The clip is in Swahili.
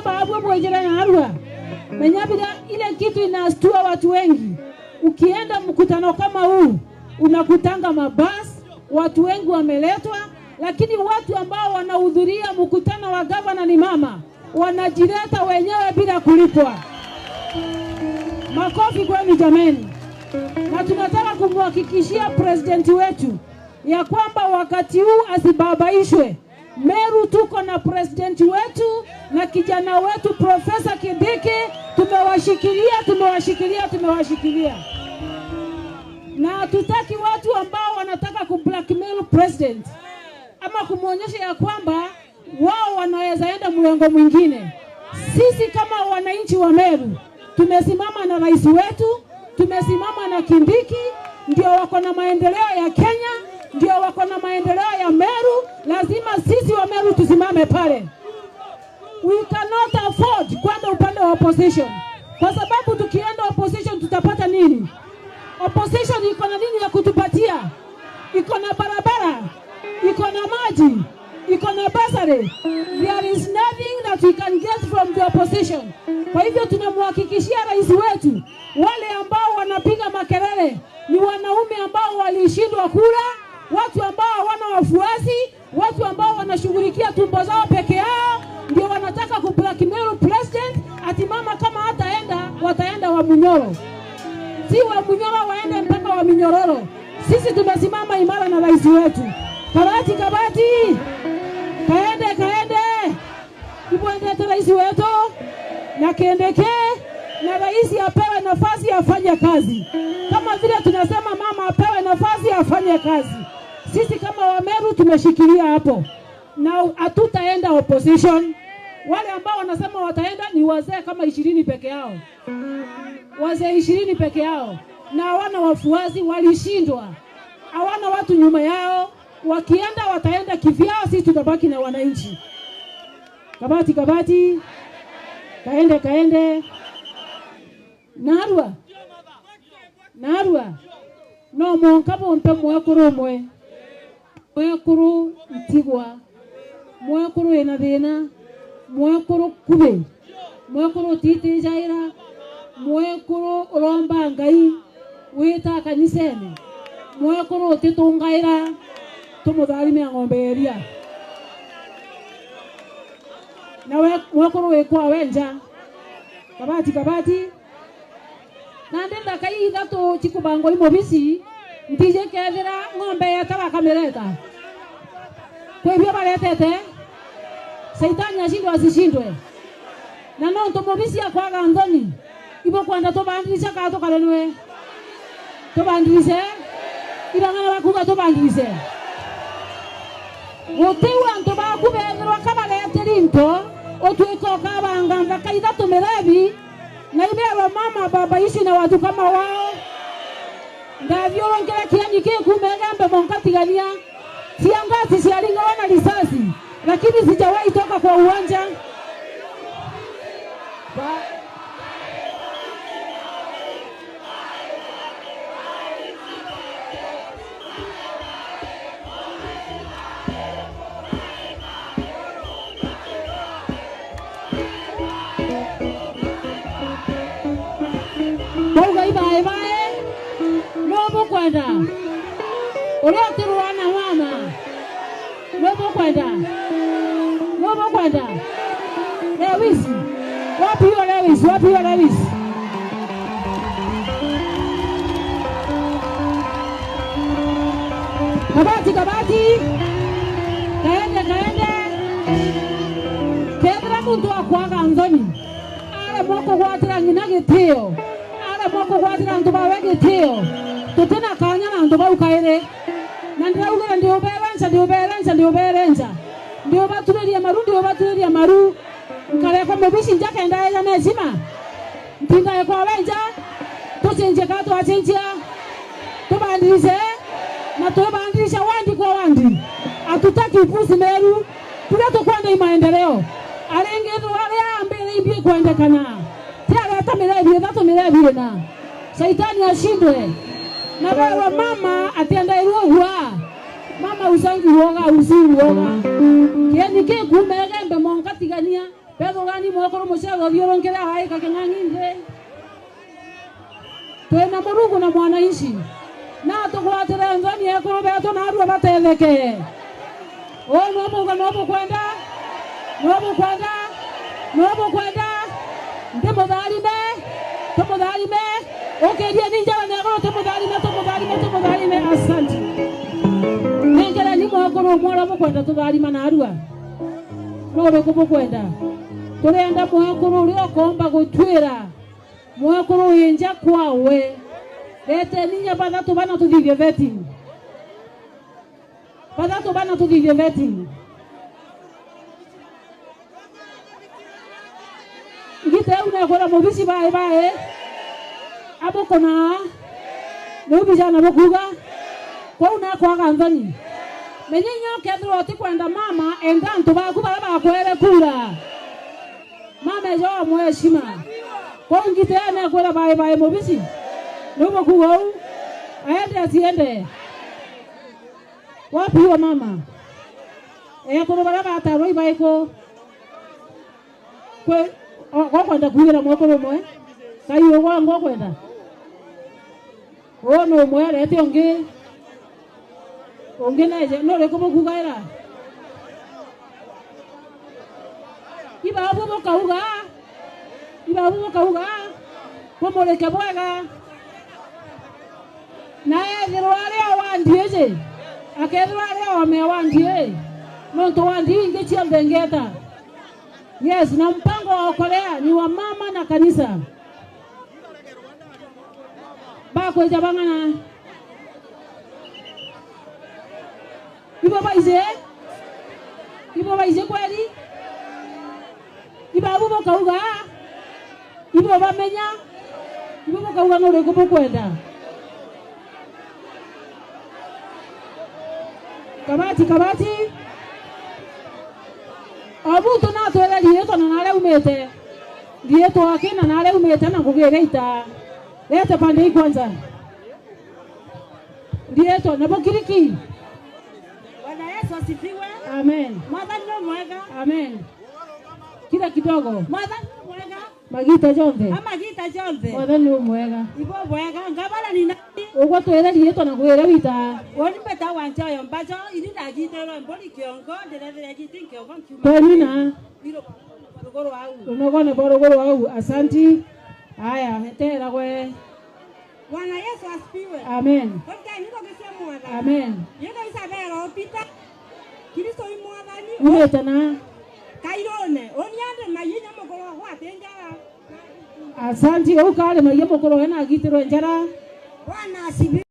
babu mwejera na Arua. Menyabida ile kitu inastua watu wengi. Ukienda mkutano kama huu, unakutanga mabasi, watu wengi wameletwa, lakini watu ambao wanahudhuria mkutano wa gavana ni mama, wanajileta wenyewe bila kulipwa. Makofi kwenu jameni. Na tunataka kumhakikishia presidenti wetu ya kwamba wakati huu asibabaishwe. Meru tuko na presidenti wetu na kijana wetu Profesa Kindiki, tumewashikilia. Na tutaki watu ambao wanataka kublackmail president ama kumuonyesha ya kwamba wao wanaweza enda mlengo mwingine. Sisi kama wananchi wa Meru tumesimama na rais wetu, tumesimama na Kindiki, ndio wako na maendeleo ya Kenya, ndio wako na maendeleo ya Meru. Lazima sisi wa Meru tusimame pale. We cannot afford kwenda upande wa opposition, kwa sababu tukienda opposition tutapata nini? Opposition iko na nini ya kutupatia? Iko na barabara, iko na maji, iko na basari. There is nothing that we can get from the opposition. Kwa hivyo tunamhakikishia rais wetu, wale ambao wanapiga makelele ni wanaume ambao walishindwa kura, watu ambao hawana wafuasi, watu ambao wanashughulikia tumbo zao peke yao, ndio wanataka kublackmail president. Ati mama kama hataenda, wataenda wa Munyoro. Si wa Munyoro waende mpaka wa Minyororo. Sisi tumesimama imara na rais wetu. Kabati. Kaende. Ibwende rais wetu na Kindiki, na rais apewe nafasi afanye kazi. Kama vile tunasema mama apewe nafasi afanye kazi. Sisi kama wa Meru tumeshikilia hapo. Na hatutaenda opposition. Wale ambao wanasema wataenda ni wazee kama 20 peke yao. Wazee 20 peke yao. Na hawana wafuasi, walishindwa. Hawana watu nyuma yao. Wakienda wataenda kivyao, sisi tutabaki na wananchi. Kabati. Kaende. Narua. No monkabo mpe mwekuru mtigwa. Mwekuru enadena. Mwekuru kube. Mwekuru titi jaira. Mwekuru romba ngai. Wita kanisene. Mwekuru titungaira. Tumudhalime ng'ombe eria. Na mwekuru wekwa wenja. Kabati. Na ndenda kai ithatu chikubango imobisi ntije kethira ng'ombe yatara kamereta. Kwa hivyo baletete Saitani ashindwe asishindwe. Na no ntomobisi akwaga Anthony ibo kwanda tobandirisha ka tokalenwe. Tobandirise ibangana bakuga tobandirise. Wotewa ntoba kubendwa kabalete rinto otweko kabanga kaida tumerebi. Na ibero mama baba ishi na watu kama wao. Ndavyo wongera kiani kumembe monkatigania. Siangati sialinga wana risasi. Lakini sijawahi toka kwa uwanja. Boga ibae. Lobo kwenda. Ulote ruana mama. Lobo kwenda. Lewis. Wapi yo Lewis? Kabati. Kaende. Pedra muntu akwaga Anthony. Ale moko kwatira ngina gitio. Moko kwatira ntu bawe gitio. Tutena kanya na ntu bau kaire. Na ndauga ndio berenza. Ndio batureria maru. Nkale kwa mbishi njaka ndaye nezima. Mpinga kwa wenja. Tusenje kato achenjia. Tubandirise. Na tubandirisha wandi kwa wandi. Hatutaki upuzi Meru. Tuleto kwenda maendeleo. Alenge wale ambele ibi kwenda kana. Milevi na Saitani ashindwe. Na wewe mama atienda irohwa. Mama usangi uoga. Kieni kumega mbe monkatigania Pedro gani mwakoro mushago thiorongera hai kakeng'ang'inde. Twena Mungu na mwananchi. Na tukwatira nzani ekoro beto na arua batetheke. No muga no kwenda. Ndemudharime. Okeria ninja nego tumudharime asante. Nengera ni mwakoro mwara mukwenda tutharima na arua. No rekubo kwenda. Turenda mwakoro uri okomba gutwira. Mwakoro yenja kwawe. Lete ninya badatu bana tuthithie vetting. Ngite una kwenda mubisi bae. Abokona. Nubijana bokuga. Kwa una kwa ganzani. Menyenyo kedro ati kwenda mama endantu baku bara bakwere kura. Mama jo mweshima. Kwa ngite ana kwenda bae mubisi. Nubo kuwa aende asiende. Wapi wa mama? Kuro bara bata roi baiko. Kwe kwenda kuira mwakoro mwe. Kayo wangu kwenda. No mwe rete onge. Onge naje no reko kugaira. Ibabu bokauga. Pomoleke bwega. Naye thirware awandieje akerware awamewandie nonto wandi inge chiambe ngeta. Yes, na mpango wa Korea ni wa mama na kanisa. Bako jabangana. Ibo baize kweli? Ibabu bokauga. Ibo bamenya. Ibo bokauga no reko bokwenda. Kabati. Abuto na twele lieto na nale umete. Lieto akina nale umete na kugereita. Leta pande kwanza. Lieto na bokiriki. Bwana Yesu asifiwe. Amen. Mwadhani mwega. Amen. Kila kidogo. Mwadhani mwega. Magita jonde. Mwadhani mwega. Ibo mwega ngabala ni nani? Ogwa twele lieto na kugereita. Woni peta wanja yo mbajo ini ndagitero mboni kiongo ndirethera giti kiongo kiuma. Tolina. Unogone borogoro au asanti. Haya hetera gwe. Bwana Yesu asifiwe. Amen. Amen. Yego isabero pita. Kristo imwadhani. Umetana. Kairone onyande mayinya mokoro kwa tenjara. Asanti ukale mayemo koro hena gitero njara. Bwana asifiwe.